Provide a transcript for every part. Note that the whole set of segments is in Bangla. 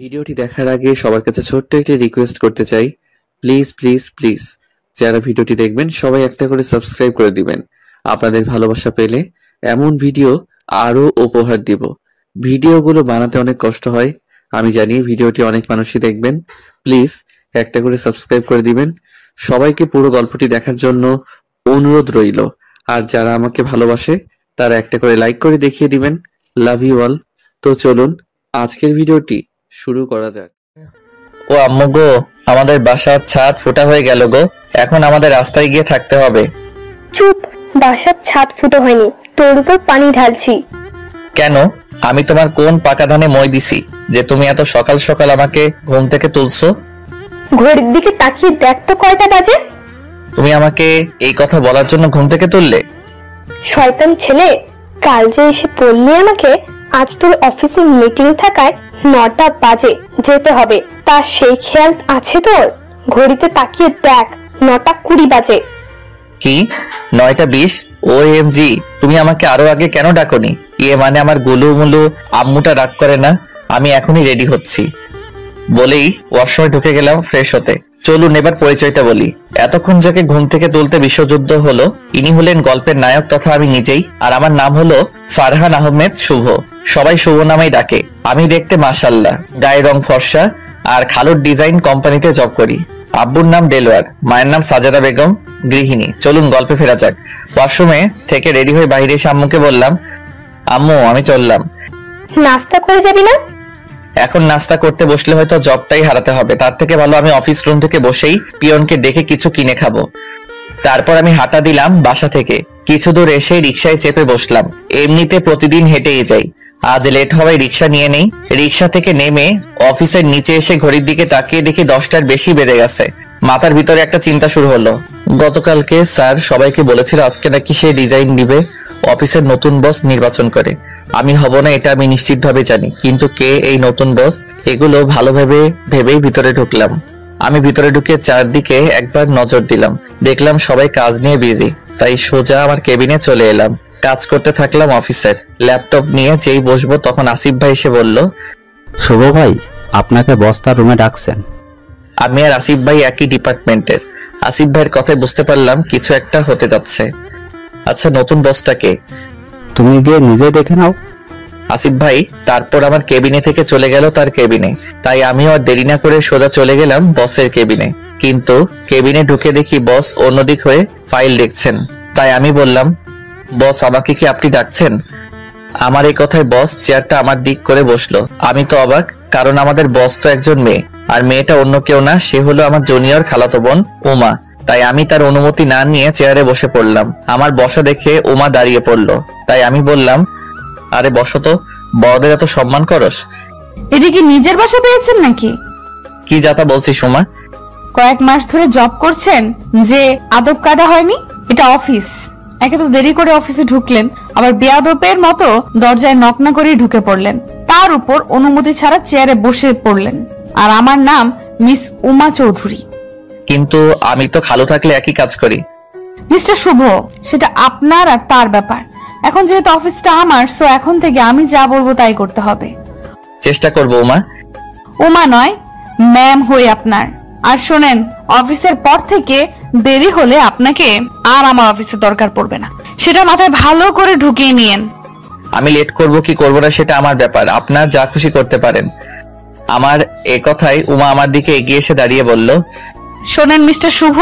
ভিডিওটি দেখার আগে সবার কাছে ছোট্ট একটি রিকোয়েস্ট করতে চাই, প্লিজ প্লিজ প্লিজ যারা ভিডিওটি দেখবেন সবাই একটা করে সাবস্ক্রাইব করে দিবেন। আপনাদের ভালোবাসা পেলে এমন ভিডিও আরো উপহার দিব। ভিডিওগুলো বানাতে অনেক কষ্ট হয়, আমি জানি। ভিডিওটি অনেক মানুষই দেখবেন, প্লিজ একটা করে সাবস্ক্রাইব করে দিবেন। সবাইকে পুরো গল্পটি দেখার জন্য অনুরোধ রইল। আর যারা আমাকে ভালোবাসে তারা একটা করে লাইক করে দেখিয়ে দিবেন। Love you all. তো চলুন আজকের ভিডিওটি শুরু করা যাক। ও আম্মু গো, আমাদের বাসার ছাদ ফোটা হয়ে গেল গো। এখন আমাদের রাস্তায় গিয়ে থাকতে হবে। চুপ, বাসার ছাদ ফুটো হয়নি, তোর উপর পানি ঢালছি। কেন? আমি তোমার কোন পাকা ধানে মই দিছি যে তুমি এত সকাল সকাল আমাকে ঘুম থেকে তুলছো? ঘড়ির দিকে তাকিয়ে দেখ তো কয়টা বাজে। তুমি আমাকে এই কথা বলার জন্য ঘুম থেকে তুললে? শয়তান ছেলে, কাল যে এসে পড়লি আমাকে, আজ তোর অফিসে মিটিং থাকায় 9টা বাজে যেতে হবে, তা সেই খেয়াল আছে তোর? ঘড়িতে তাকিয়ে দেখ, 9টা 20 বাজে। কি 9টা 20? OMG, তুমি আমাকে আরো আগে কেন ডাকোনি? মানে আমার গুলু মুলু আম্মুটা রাগ করে না? আমি এখনই রেডি হচ্ছি বলেই ওয়াশরুমে ঢুকে গেলাম ফ্রেশ হতে। চলুন এবার পরিচয়টা বলি। এতক্ষণ যাকে ঘুম থেকে তুলতে বিশ্বযুদ্ধ হলো, ইনি হলেন গল্পের নায়ক তথা আমি নিজেই। আর আমার নাম হলো ফারহান আহমেদ শুভ। সবাই শুভ নামেই ডাকে। আমি দেখতে মাশাআল্লাহ, গায়ের রং ফর্সা, আর খালুর ডিজাইন কোম্পানিতে জব করি। আব্বুর নাম দেলোয়ার, মায়ের নাম সাজেদা বেগম, গৃহিণী। চলুন গল্পে ফেরা যাক। ওয়াশরুমে থেকে রেডি হয়ে বাইরে এসে আম্মুকে বললাম, আম্মু আমি চললাম। নাস্তা করে যাবি না? এখন নাস্তা করতে বসলে হয়তো জবটাই হারাতে হবে, তার থেকে ভালো আমি অফিস রুম থেকে বসেই পিয়নকে ডেকে কিছু কিনে খাবো। তারপর আমি হাঁটা দিলাম বাসা থেকে। কিছু দূর এসে রিক্সায় চেপে বসলাম। এমনিতে প্রতিদিন হেঁটেই যাই, আজ লেট হওয়ায় রিক্সা নিয়ে নেই। রিক্সা থেকে নেমে অফিসের নিচে এসে ঘড়ির দিকে তাকিয়ে দেখি 10টার বেশি বেজে গেছে। মাথার ভিতরে একটা চিন্তা শুরু হলো। গতকালকে স্যার সবাইকে বলেছিল আজকে নাকি সে ডিজাইন দিবে অফিসের নতুন বস নির্বাচন করে। আমি হব না এটা আমি নিশ্চিত ভাবে জানি, কিন্তু কে এই নতুন বস এগুলো ভালোভাবে ভেবেই ভিতরে ঢুকলাম। আমি ভিতরে ঢুকে চারদিকে একবার নজর দিলাম, দেখলাম সবাই কাজ নিয়ে বিজি। তাই সোজা আমার কেবিনে চলে এলাম। কাজ করতে থাকলাম অফিসের। ল্যাপটপ নিয়ে যেই বসবো তখন আসিফ ভাই এসে বলল, শুভ ভাই, আপনাকে বস তার রুমে ডাকছেন। আমি আর আসিফ ভাই একই ডিপার্টমেন্টের। আসিফ ভাইয়ের কথায় বুঝতে পারলাম কিছু একটা হতে যাচ্ছে। আচ্ছা, নতুন বসটাকে তুমি গিয়ে নিজে দেখে নাও। আসিফ ভাই তারপর আমার কেবিনে থেকে চলে গেল তার কেবিনে। তাই আমিও আর দেরি না করে সোজা চলে গেলাম বসের কেবিনে। কিন্তু কেবিনে ঢুকে দেখি বস অন্যদিক হয়ে ফাইল দেখছেন। তাই আমি বললাম, বস আমাকে কি আপনি ডাকছেন? আমার এই কথায় বস চেয়ারটা আমার দিক করে বসলো। আমি তো অবাক, কারণ আমাদের বস তো একজন মেয়ে, আর মেয়েটা অন্য কেউ না, সে হলো আমার জুনিয়র খালাতো বোন উমা। তাই আমি তার অনুমতি না নিয়ে চেয়ারে বসে পড়লাম। আমার বসা দেখে উমা দাঁড়িয়ে পড়লো। তাই আমি বললাম, আরে বসো তো, বড়দের এত সম্মান করস? এটা কি নিজের বাসা পেয়েছেন নাকি? কি যাতা বলছিস উমা? কয়েক মাস ধরে জব করছেন যে আদব কায়দা হয়নি? এটা অফিস। একে তো দেরি করে অফিসে ঢুকলেন, আবার বেয়াদবের মতো দরজায় নক না করে ঢুকে পড়লেন। তার উপর অনুমতি ছাড়া চেয়ারে বসে পড়লেন। আর আমার নাম মিস উমা চৌধুরী। কিন্তু আমি তো খালু থাকলে একই কাজ করি। মিস্টার শুভ, সেটা আপনার আর তার ব্যাপার। এখন যেহেতু অফিসটা আমার, সো এখন থেকে আমি যা বলবো তাই করতে হবে। চেষ্টা করবো উমা। উমা নয়, ম্যাম হই আপনার। আর শোনেন, অফিসের পর থেকে দেরি হলে আপনাকে আর আমার অফিসে দরকার পড়বে না, সেটা মাথায় ভালো করে ঢুকিয়ে নিয়েন। আমি লেট করব কি করব না সেটা আমার ব্যাপার, আপনার যা খুশি করতে পারেন। আমার এ কথাই উমা আমার দিকে এগিয়ে এসে দাঁড়িয়ে বলল, শোনেন মিস্টার শুভ,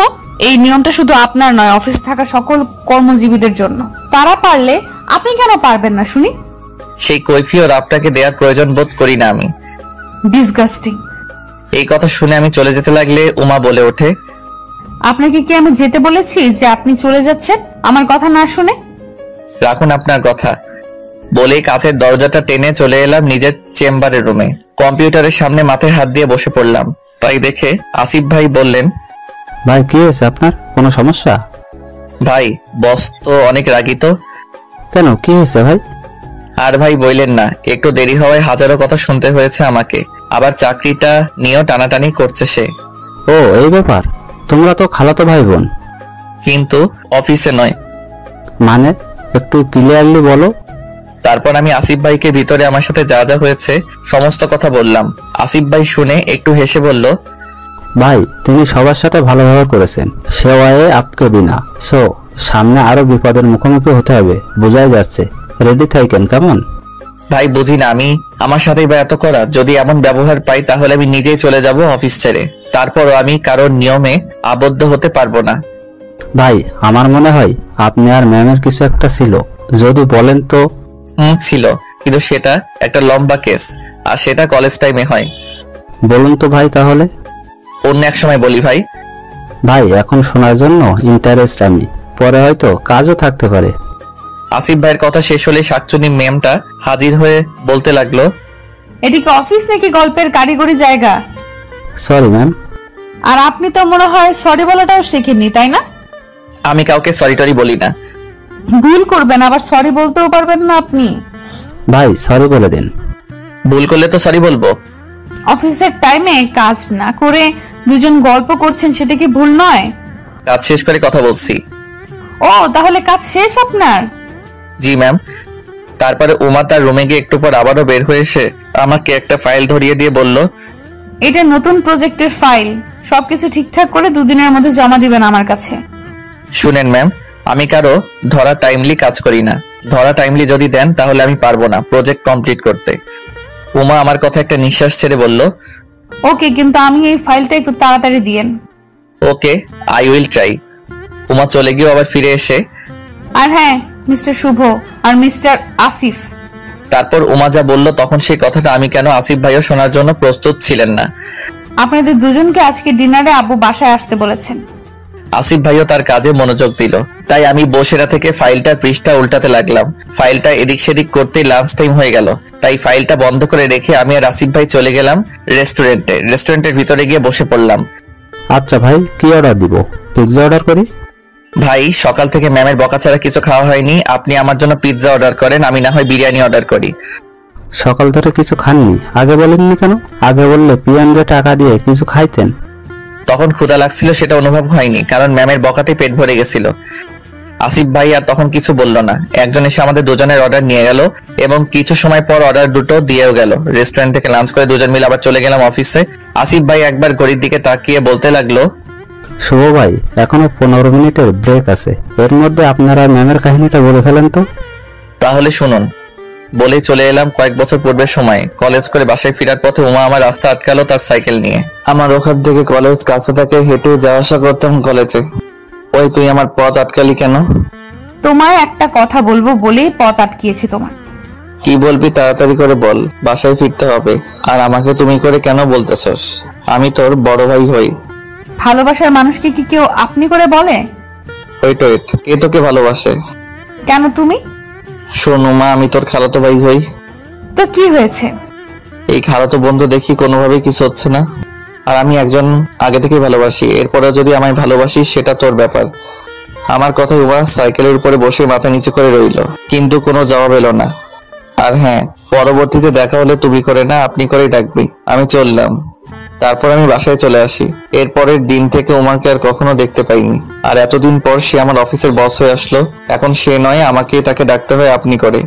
এই নিয়মটা শুধু আপনার নয়, অফিসে থাকা সকল কর্মজীবীদের জন্য। তারা পারলে আপনি কেন পারবেন না শুনি? সেই কৈফিয়ত আপনাকে দেওয়ার প্রয়োজন বোধ করি না আমি। ডিসগাস্টিং। এই কথা শুনে আমি চলে যেতে লাগলে উমা বলে ওঠে, আপনাকে কি আমি যেতে বলেছি যে আপনি চলে যাচ্ছেন আমার কথা না শুনে? রাখুন আপনার কথা। বলেই কাঁচের দরজাটা টেনে চলে এলাম নিজের চেম্বারের রুমে। কম্পিউটারের সামনে মাথায় হাত দিয়ে বসে পড়লাম। তাই দেখে আসিফ ভাই বললেন, ভাই কি হয়েছে আপনার, কোনো সমস্যা? ভাই বস তো অনেক রাগী তো। কেন, কি হয়েছে ভাই? আর ভাই বললেন না, একটু দেরি হওয়ায় হাজারো কথা শুনতে হয়েছে আমাকে। আবার চাকরিটা নিয়েও টানাটানি করছে সে। ও এই ব্যাপার, তোমরা তো খালাতো ভাই বোন। কিন্তু অফিসে নয়। মানে একটু ক্লিয়ারলি বলো। তারপর আমি আসিফ ভাইকে ভিতরে আমার সাথে যা যা হয়েছে সমস্ত কথা বললাম। আসিফ ভাই শুনে একটু হেসে বলল, ভাই তিনি সবার সাথে ভালো ব্যবহার করেছেন, সেওয়ায়ে আপকে বিনা। সো সামনে আরো বিপদের মুখোমুখি হতে হবে, বোঝাই যাচ্ছে। রেডি থাকেন, কেমন? ভাই বুঝি না আমি আমার সাথেই বা এত করা। যদি এমন ব্যবহার পাই তাহলে আমি নিজেই চলে যাব অফিস ছেড়ে। তারপরও আমি কারোর নিয়মে আবদ্ধ হতে পারবো না। ভাই আমার মনে হয় আপনি আর ম্যামের কিছু একটা ছিল, যদি বলেন তো। ছিল, কিন্তু সেটা একটা লম্বা কেস, আর সেটা কলেজ টাইমে হয়। বলুন তো ভাই তাহলে। অন্য এক সময় বলি ভাই। ভাই এখন শোনার জন্য ইন্টারেস্ট আমি, পরে হয়তো কাজও থাকতে পারে। আসিফ ভাইয়ের কথা শেষ হলে শাকচুনি ম্যামটা হাজির হয়ে বলতে লাগলো, এটি কি অফিস নাকি গল্পের কারিগরি জায়গা? Sorry ma'am. আর আপনি তো মনে হয় সরি বলাটাও শিখেননি, তাই না? আমি কাউকে সরি টরি বলি না। ভুল করবেন আবার সরি বলতেও পারবেন না আপনি। ভাই সরি বলে দিন। ভুল করলে তো সরি বলবো। অফিসের টাইমে কাজ না করে দুজন গল্প করছেন, সেটা কি ভুল নয়? কাজ শেষ করে কথা বলছি। ও তাহলে কাজ শেষ আপনার? জি ম্যাম। তারপরে উমা তার রুমে গিয়ে একটু পর আবারও বের হয়ে এসে আমাকে একটা ফাইল ধরিয়ে দিয়ে বলল, এটা নতুন প্রজেক্টের ফাইল, সবকিছু ঠিকঠাক করে 2 দিনের মধ্যে জমা দিবেন আমার কাছে। শুনেন ম্যাম, আমি কারো ধরা টাইমলি কাজ করি না। ধরা টাইমলি যদি দেন তাহলে আমি পারবো না প্রজেক্ট কমপ্লিট করতে। উমা আমার কথা একটা নিঃশ্বাস ছেড়ে বলল, ওকে, কিন্তু আমি এই ফাইলটা একটু তাড়াতাড়ি দিয়েন। ওকে, আই উইল ট্রাই। উমা চলে গিয়ে আবার ফিরে এসে, আর হ্যাঁ, মিস্টার শুভ আর মিস্টার আসিফ। তারপর উমা যা বলল তখন সেই কথাটা আমি কেন আসিফ ভাইও শোনার জন্য প্রস্তুত ছিলেন না। আপনাদের দুজনকে আজকে ডিনারে আব্বু বাসায় আসতে বলেছেন। আসিফ ভাইও তার কাজে মনোযোগ দিল, তাই আমি বসেরা থেকে ফাইলটার পৃষ্ঠা উল্টাতে লাগলাম। ফাইলটা এদিক সেদিক করতেই লাঞ্চ টাইম হয়ে গেল, তাই ফাইলটা বন্ধ করে রেখে আমি আর আসিফ ভাই চলে গেলাম রেস্টুরেন্টের ভিতরে গিয়ে বসে পড়লাম। আচ্ছা ভাই, কি অর্ডার দিব? পিৎজা অর্ডার করি? ভাই সকাল থেকে ম্যামের বকা ছাড়া কিছু খাওয়া হয়নি, আপনি আমার জন্য পিৎজা অর্ডার করেন, আমি না হয় বিরিয়ানি অর্ডার করি। সকাল ধরে কিছু খাননি, আগে বলেননি কেন? আগে বললে পিয়ানরে টাকা দিয়ে কিছু খাইতেন। তখন ক্ষুধা লাগছিল, সেটা অনুভব হয়নি, কারণ ম্যামের বকাতে পেট ভরে গেছিল। আসিফ ভাই আর তখন কিছু বলল না। একজন এসে আমাদের দুজনের অর্ডার নিয়ে গেল এবং কিছু সময় পর অর্ডার দুটো দিয়েও গেল। রেস্টুরেন্ট থেকে লাঞ্চ করে দুজন মিলে আবার চলে গেলাম অফিসে। আসিফ ভাই একবার ঘড়ির দিকে তাকিয়ে বলতে লাগলো, শুভ ভাই এখনো 15 মিনিটের ব্রেক আছে, এর মধ্যে আপনারা ম্যামের কাহিনীটা বলে ফেলেন তো। তাহলে শুনুন। বলে চলে এলাম কয়েক বছর পূর্বের সময়। কলেজ করে বাসায় ফেরার পথে উমা আমার রাস্তা আটকালো তার সাইকেল নিয়ে। আমার ওখান থেকে কলেজ কাছে থাকে, হেঁটে যাওয়া আসা করতাম কলেজে। ওই তুই আমার পথ আটকালি কেন? তোমায় একটা কথা বলবো বলেই পথ আটকিয়েছি তোমার। কি বলবি তাড়াতাড়ি করে বল, বাসায় ফিরতে হবে। আর আমাকে তুমি করে কেন বলতেছস? আমি তোর বড় ভাই হই। ভালোবাসার মানুষকে কি কেউ আপনি করে বলে? ওয়েট, কে তোকে ভালোবাসে? কেন তুমি? শোন উমা, আমি তোর খালাতো ভাই হই। তো কি হয়েছে? এই খালাতো বন্ধু দেখি কোনোভাবেই কিছু হচ্ছে না। আর আমি একজন আগে থেকেই ভালোবাসি, এরপরে যদি আমায় ভালোবাসিস সেটা তোর ব্যাপার। আমার কথাই উমা সাইকেলের উপরে বসে মাথা নিচু করে রইল, কিন্তু কোনো জবাব এলো না। আর হ্যাঁ, পরবর্তীতে দেখা হলে তুমি করে না আপনি করেই ডাকবি। আমি চললাম। তারপর আমি বাসায় চলে আসি। এরপরের দিন থেকে উমাকে আর কখনো দেখতে পাইনি। আর এতদিন পর সে আমার অফিসের বস হয়ে আসলো। এখন সে নয়, আমাকে তাকে ডাকতে হয় আপনি করে।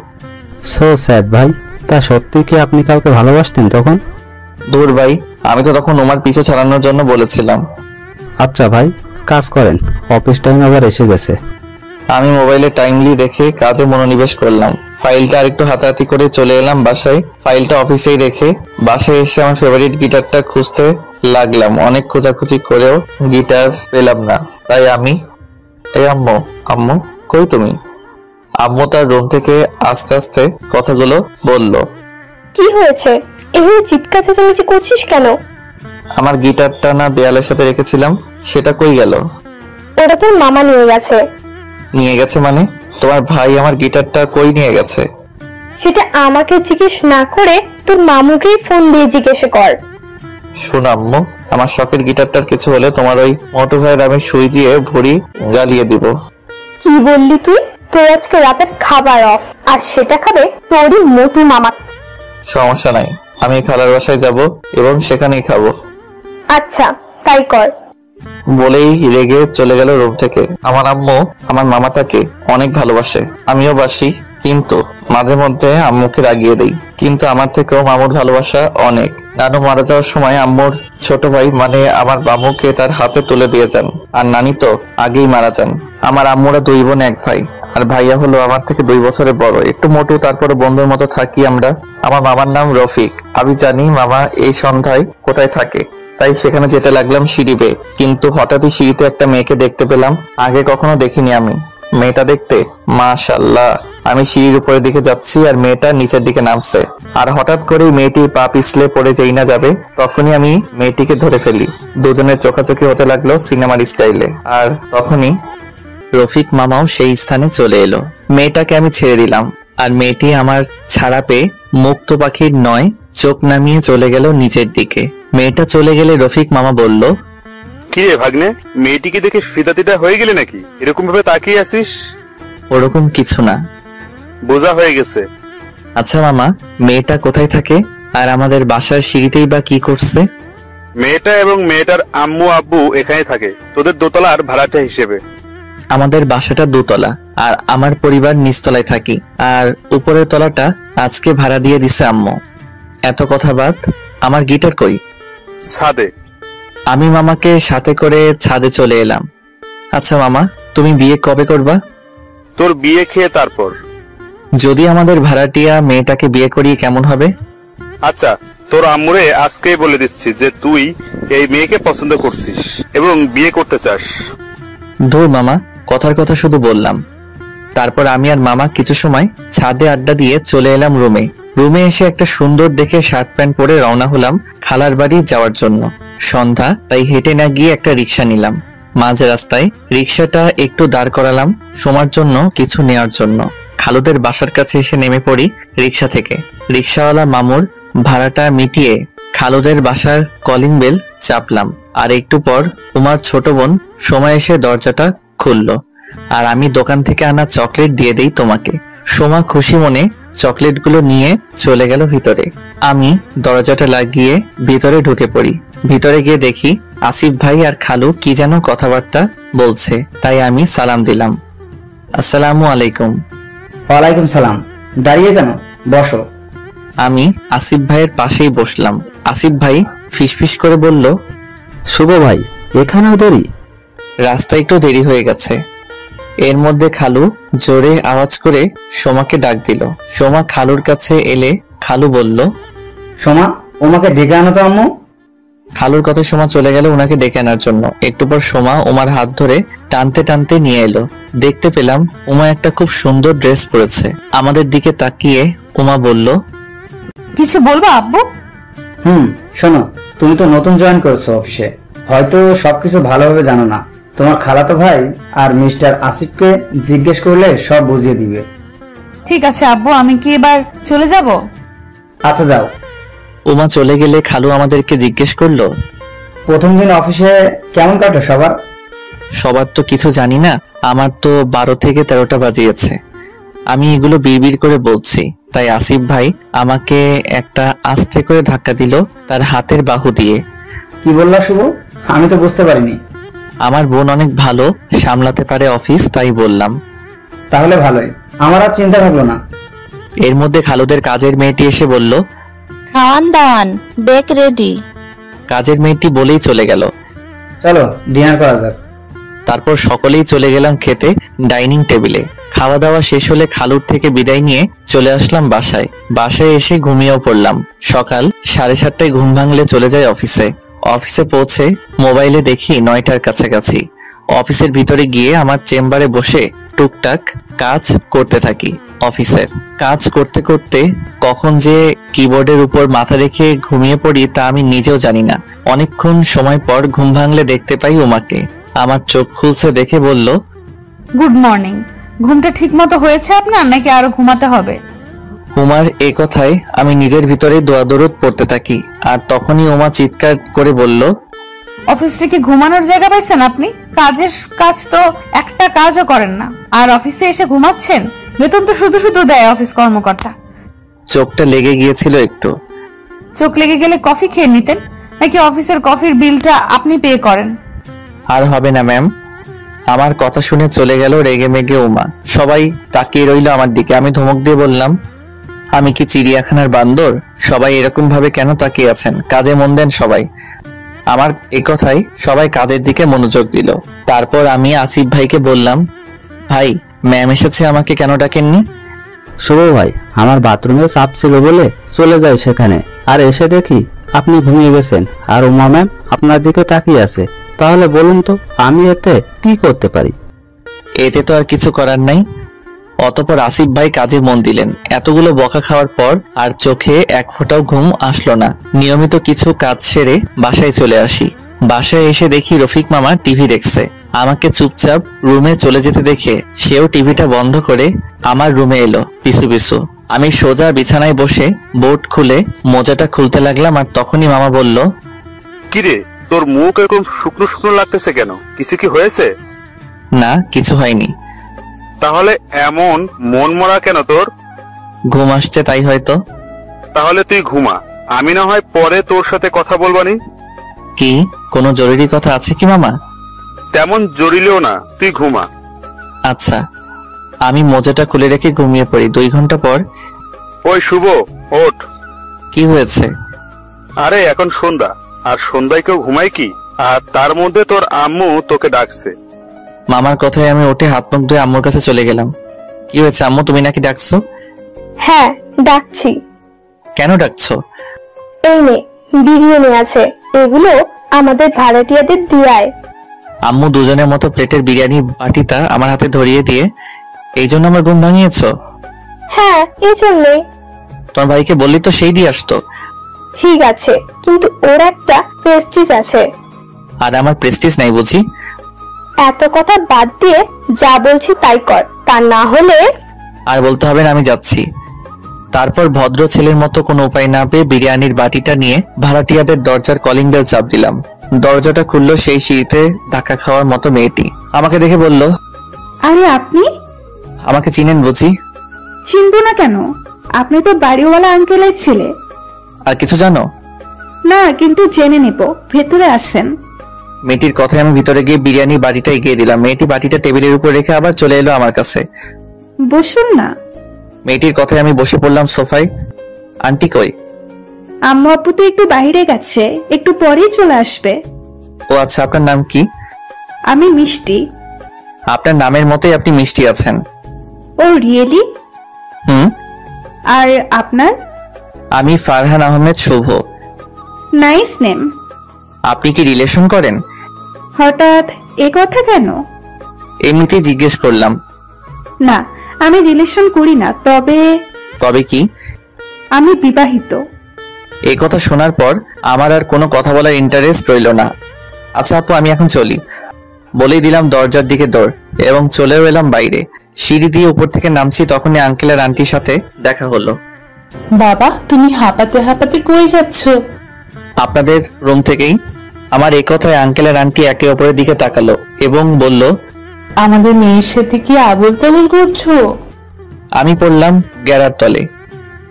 সো স্যাড ভাই, তা সত্যি কি আপনি কাউকে ভালোবাসতেন তখন? দূর ভাই, আমি তো তখন উমার পিছু ছাড়ানোর জন্য বলেছিলাম। আচ্ছা ভাই, কাজ করেন, অফিস টাইম আবার এসে গেছে। আমি মোবাইলে টাইমলি দেখে কাজে মনোনিবেশ করলাম। ফাইলটা আরেকটু হাতাহাতি করে চলে এলাম বাসায়। ফাইলটা অফিসেই রেখে বাসায় এসে আমার ফেভারিট গিটারটা খুঁজতে লাগলাম। অনেক খোঁজাখুঁজি করেও গিটার পেলাম না, তাই আমি আম্মু কই তুমি? আম্মু তার রুম থেকে আস্তে আস্তে কথাগুলো বলল। কি হয়েছে? এভাবে চিৎকার চেঁচামেচি করছিস কেন? আমার গিটারটা না দেয়ালের সাথে রেখেছিলাম, সেটা কই গেল? ওটা তোর মামা নিয়ে গেছে। নিয়ে গেছে মানে? তোমার ভাই আমার গিটারটা কই নিয়ে গেছে? সেটা আমাকে জিজ্ঞেস না করে তোর মামুকেই ফোন দিয়ে জিজ্ঞেস কর। শোন আম্মু, আমার শখের গিটারটার কিছু হলে তোমার ওই মোটু ভাইয়ের আমি সুই দিয়ে ভরি জ্বালিয়ে দিব। কি বললি তুই? তোর আজকে রাতের খাবার অফ, আর সেটা খাবে তোরই মোটু মামা। সমস্যা নাই, আমি খালার বাসায় যাব এবং সেখানেই খাবো। আচ্ছা তাই কর। বলেই রেগে চলে গেল রুম থেকে। আমার আম্মু আমার মামাটাকে অনেক ভালোবাসে, আমিও বাসি, কিন্তু মাঝে মধ্যে আম্মুকে রাগিয়ে দেই। কিন্তু আমার থেকেও মামুর ভালোবাসা অনেক। নানু মারা যাওয়ার সময় আম্মুর ছোট ভাই মানে আমার মামুকে তার হাতে তুলে দিয়ে যান, আর নানি তো আগেই মারা যান। আমার আম্মুরা 2 বোন 1 ভাই, আর ভাইয়া হলো আমার থেকে 2 বছরের বড়, একটু মোটু, তারপরে বন্ধুর মতো থাকি আমরা। আমার মামার নাম রফিক। আমি জানি মামা এই সন্ধ্যায় কোথায় থাকে, তাই সেখানে যেতে লাগলাম সিঁড়ি বেয়ে। কিন্তু হঠাৎই সিঁড়িতে একটা মেয়েকে দেখতে পেলাম, আগে কখনো দেখিনি আমি। মেয়েটা দেখতে মাশাআল্লাহ। আমি সিঁড়ির উপরের দিকে যাচ্ছি আর মেয়েটা নিচের দিকে নামছে, আর হঠাৎ করেই মেয়েটির পা পিছলে পড়ে যেই না যাবে তখনই আমি মেয়েটিকে ধরে ফেলি। দুজনের চোখাচোখি হতে লাগলো সিনেমার স্টাইলে, আর তখনই রফিক মামাও সেই স্থানে চলে এলো। মেয়েটাকে আমি ছেড়ে দিলাম, আর মেয়েটি আমার ছাড়া পেয়ে মুক্ত পাখির নয় চোখ নামিয়ে চলে গেল নিচের দিকে। মেয়েটা চলে গেলে রফিক মামা বলল, কি রে ভাগ্নে, মেয়েটিকে দেখে ফিদাতিদা হয়ে গেলে নাকি? এরকম ভাবে তাকিয়ে আছিস? ওরকম কিছু না। বোঝা হয়ে গেছে। আচ্ছা মামা, মেয়েটা কোথায় থাকে আর আমাদের বাসার সিঁড়িতেই বা কি করছে? মেয়েটা এবং মেয়েটার আম্মু আব্বু এখানে থাকে, তোদের দোতলার ভাড়াটা হিসেবে। আমাদের বাসাটা 2 তলা, আর আমার পরিবার নিচতলায় থাকি, আর উপরের তলাটা আজকে ভাড়া দিয়ে দিছে আম্মু। এত কথা বাদ, আমার গিটার কই? ছাদে। আমি মামাকে সাথে করে ছাদে চলে এলাম। আচ্ছা মামা, তুমি বিয়ে কবে করবা? তোর বিয়ে খেয়ে তারপর। যদি আমাদের ভাড়াটিয়া মেয়েটাকে বিয়ে করি কেমন হবে? আচ্ছা, তোর আম্মুরে আজকেই বলে দিচ্ছি যে তুই এই মেয়েকে পছন্দ করছিস এবং বিয়ে করতে চাস। ধুর মামা, কথার কথা শুধু বললাম। তারপর আমি আর মামা কিছু সময় ছাদে আড্ডা দিয়ে চলে এলাম রুমে। রুমে এসে একটা সুন্দর দেখে শার্ট প্যান্ট পরে রওনা হলাম খালার বাড়ি যাওয়ার জন্য। সন্ধ্যা, তাই হেঁটে না গিয়ে একটা রিক্সা নিলাম। মাঝ রাস্তায় রিক্সাটা একটু দাঁড় করালাম শোমার জন্য কিছু নেওয়ার জন্য। খালুদের বাসার কাছে এসে নেমে পড়ি রিক্সা থেকে। রিক্সাওয়ালা মামুর ভাড়াটা মিটিয়ে খালুদের বাসার কলিং বেল চাপলাম। আর একটু পর উমার ছোট বোন সোমা এসে দরজাটা খুললো, আর আমি দোকান থেকে আনা চকলেট দিয়ে দেই তোমাকে। সোমা খুশি মনে চকলেটগুলো নিয়ে চলে গেল ভিতরে। আমি দরজাটা লাগিয়ে ভিতরে ঢুকে পড়ি। ভিতরে গিয়ে দেখি আসিফ ভাই আর খালু কি যেন কথাবার্তা বলছে, তাই আমি সালাম দিলাম। আসসালামু আলাইকুম। ওয়ালাইকুম সালাম। দাঁড়িয়ে কেন, বসো। আমি আসিফ ভাইয়ের পাশেই বসলাম। আসিফ ভাই ফিসফিস করে বলল, শুভ ভাই, এখানেও দেরি? রাস্তা একটু দেরি হয়ে গেছে। এর মধ্যে খালু জোরে আওয়াজ করে সোমাকে ডাক দিল। সোমা খালুর কাছে এলে খালু বলল, সোমা, ওমাকে ডেকে আনো তো আম্মু। খালুর কথা সোমা চলে গেল ওনাকে ডেকে আনার জন্য। একটু পর সোমা ওমার হাত ধরে টানতে টানতে নিয়ে এলো। দেখতে পেলাম উমা একটা খুব সুন্দর ড্রেস পরেছে। আমাদের দিকে তাকিয়ে উমা বলল, কিছু বলবো আব্বু? শোনো, তুমি তো নতুন জয়েন করেছো অফিসে, হয়তো সবকিছু ভালোভাবে জানো না। তোমার খালাতো ভাই আর মিস্টার আসিফকে জিজ্ঞেস করলে সব বুঝিয়ে দিবে। ঠিক আছে আব্বু, আমি কি এবার চলে যাব? আচ্ছা যাও। উমা চলে গেলে খালু আমাদেরকে জিজ্ঞেস করলো, প্রথম দিন অফিসে কেমন কাটে সবার? সবার তো কিছু জানি না, আমার তো 12 থেকে 13টা বাজিয়েছে। আমি এগুলো বিড়বিড় করে বলছি, তাই আসিফ ভাই আমাকে একটা আস্তে করে ধাক্কা দিল তার হাতের বাহু দিয়ে। কি বললা শুভ? আমি তো বুঝতে পারিনি। আমার বোন অনেক ভালো সামলাতে পারে অফিস, তাই বললাম। তাহলে ভালোই, আমার আর চিন্তা থাকলো না। এর মধ্যে খালুদের কাজের মেয়েটি এসে বলল, খাওয়ান দাওয়ান, বেক রেডি। কাজের মেয়েটি বলেই চলে গেল। চলো ডিনার করা যাক। তারপর সকলেই চলে গেলাম খেতে ডাইনিং টেবিলে। খাওয়া দাওয়া শেষ হলে খালুর থেকে বিদায় নিয়ে চলে আসলাম বাসায়। বাসায় এসে ঘুমিয়েও পড়লাম। সকাল 7:30টায় ঘুম ভাঙলে চলে যায় অফিসে। অফিসে পৌঁছে মোবাইলে দেখি 9টার কাছাকাছি। অফিসের ভিতরে গিয়ে আমার চেম্বারে বসে টুকটাক কাজ করতে থাকি। অফিসের কাজ করতে করতে কখন যে কিবোর্ডের উপর মাথা রেখে ঘুমিয়ে পড়ি তা আমি নিজেও জানি না। অনেকক্ষণ সময় পর ঘুম ভাঙলে দেখতে পাই উমাকে। আমার চোখ খুলছে দেখে বলল, গুড মর্নিং। ঘুমটা ঠিক মতো হয়েছে আপনার, নাকি আরো ঘুমাতে হবে? উমার এ কথায় আমি নিজের ভিতরে দোয়া দরুদ পড়তে থাকি। আর তখনই উমা চিৎকার করে বলল, অফিসে কি ঘুমানোর জায়গা পাইছেন আপনি? কাজ তো একটা কাজও করেন না, আর অফিসে এসে ঘুমাচ্ছেন? বেতন তো শুধু শুধু দেয় অফিস কর্মকর্তা। চোখটা লেগে গিয়েছিল একটু। চোখ লেগে গেলে কফি খেয়ে নিতেন, নাকি অফিসের কফির বিলটা আপনি পে করেন? আর হবে না ম্যাম। আমার কথা শুনে চলে গেল রেগে মেগে উমা। সবাই তাকিয়ে রইল আমার দিকে। আমি ধমক দিয়ে বললাম, আমি কি চিড়িয়াখানার বান্দর? সবাই এরকম ভাবে কেন তাকিয়ে আছেন? কাজে মন দেন সবাই। আমার এই কথাই সবাই কাজের দিকে মনোযোগ দিল। তারপর আমি আসিফ ভাইকে বললাম, ভাই ম্যাম এসেছে, আমাকে কেন ডাকেননি? শুভ ভাই, আমার বাথরুমে চাপ ছিল বলে চলে যাই সেখানে, আর এসে দেখি আপনি ঘুমিয়ে গেছেন আর উমা ম্যাম আপনার দিকে তাকিয়ে আছে। তাহলে বলুন তো আমি এতে কি করতে পারি? এতে তো আর কিছু করার নাই। অতঃপর আসিফ ভাই কাজে মন দিলেন। এতগুলো বকা খাওয়ার পর আর চোখে এক ফোঁটাও ঘুম আসলো না। নিয়মিত কিছু কাজ সেরে বাসায় চলে আসি। বাসায় এসে দেখি রফিক মামা টিভি দেখছে। আমাকে চুপচাপ রুমে চলে যেতে দেখে সেও টিভিটা বন্ধ করে আমার রুমে এলো পিছু পিছু। আমি সোজা বিছানায় বসে বোর্ড খুলে মোজাটা খুলতে লাগলাম, আর তখনই মামা বলল, কিরে তোর মুখ এরকম শুকনো শুকনো লাগতেছে কেন? কিছু কি হয়েছে? না কিছু হয়নি। তাহলে এমন মন মরা কেন তোর? ঘুম আসছে তাই হয়তো। তাহলে তুই ঘুমা, আমি না হয় পরে তোর সাথে কথা বলবানি। কি কোনো জরুরি কথা আছে কি মামা? তেমন জরুরিও না, তুই ঘুমা। আচ্ছা। আমি মোজাটা খুলে রেখে ঘুমিয়ে পড়ি। 2 ঘন্টা পর, ওই শুভ ওঠ। কি হয়েছে? আরে এখন সন্ধ্যা, আর সন্ধ্যায় কেউ ঘুমায় কি? আর তার মধ্যে তোর আম্মু তোকে ডাকছে। মামার কথায় আমি উঠে হাত মুখ ধুয়ে আম্মুর কাছে চলে গেলাম। কি হয়েছে আম্মু, তুমি নাকি ডাকছো? হ্যাঁ ডাকছি। কেন ডাকছো? এই নে বিরিয়ানি আছে, এগুলো আমাদের ভাড়াটিয়াদের দিয়ায়। আম্মু দুজনের মতো প্লেটের বিরিয়ানি বাটিটা আমার হাতে ধরিয়ে দিয়ে, এই জন্য আমার ঘুম ভাঙিয়েছো? হ্যাঁ এই জন্যই। তোমার ভাইকে বললি তো সেই দিয়ে আসতো। ঠিক আছে, কিন্তু ওর একটা প্রেস্টিজ আছে। আর আমার প্রেস্টিজ নাই বুঝি? এত কথা বাদ দিয়ে যা বলছি তাই কর, তা না হলে। আর বলতে হবে না, আমি যাচ্ছি। তারপর ভদ্র ছেলের মতো কোনো উপায় না পেয়ে বিরিয়ানির বাটিটা নিয়ে ভাড়াটিয়াদের দরজার কলিং বেল চাপ দিলাম। দরজাটা খুললো সেই সিঁড়িতে ধাক্কা খাওয়ার মতো মেয়েটি। আমাকে দেখে বলল, আরে আপনি? আমাকে চিনেন বুঝি? চিনবো না কেন, আপনি তো বাড়িওয়ালা আঙ্কেলের ছেলে। আর কিছু জানো? না, কিন্তু জেনে নেব, ভেতরে আসেন। মেয়েটির কথায় আমি ভিতরে গিয়ে বিরিয়ানির বাটিটা এগিয়ে দিলাম। মেয়েটি বাটিটা টেবিলের উপর রেখে আবার চলে এলো আমার কাছে। বসুন না। মেয়েটির কথায় আমি বসে পড়লাম সোফায়। আন্টি কই? আম্মু আপু তো একটু বাইরে গেছে, একটু পরেই চলে আসবে। ও আচ্ছা, আপনার নাম কি? আমি মিষ্টি। আপনার নামের মতোই আপনি মিষ্টি আছেন। ও রিয়েলি? হুম। আর আপনার? আমি ফারহান আহমেদ শুভ। Nice name. আপনি কি রিলেশন করেন? হঠাৎ এ কথা কেন? এমনিতেই জিজ্ঞেস করলাম। না, আমি রিলেশন করি না, তবে। তবে কি? আমি বিবাহিত। এই কথা শোনার পর আমার আর কোনো কথা বলার ইন্টারেস্ট রইল না। আচ্ছা আপু, আমি এখন চলি বলেই দিলাম দরজার দিকে দৌড়, এবং চলেও এলাম বাইরে। সিঁড়ি দিয়ে উপর থেকে নামছি, তখনই আঙ্কেল আর আন্টির সাথে দেখা হলো। বাবা তুমি হাঁপাতে হাঁপাতে কই যাচ্ছ? আপনাদের রুম থেকেই। আমার এই কথায় আঙ্কেল আর আন্টি একে অপরের দিকে তাকালো এবং বলল, আমাদের মেয়ের সাথে কি আবল তাবল করছো? আমি পড়লাম গ্যারার তলে।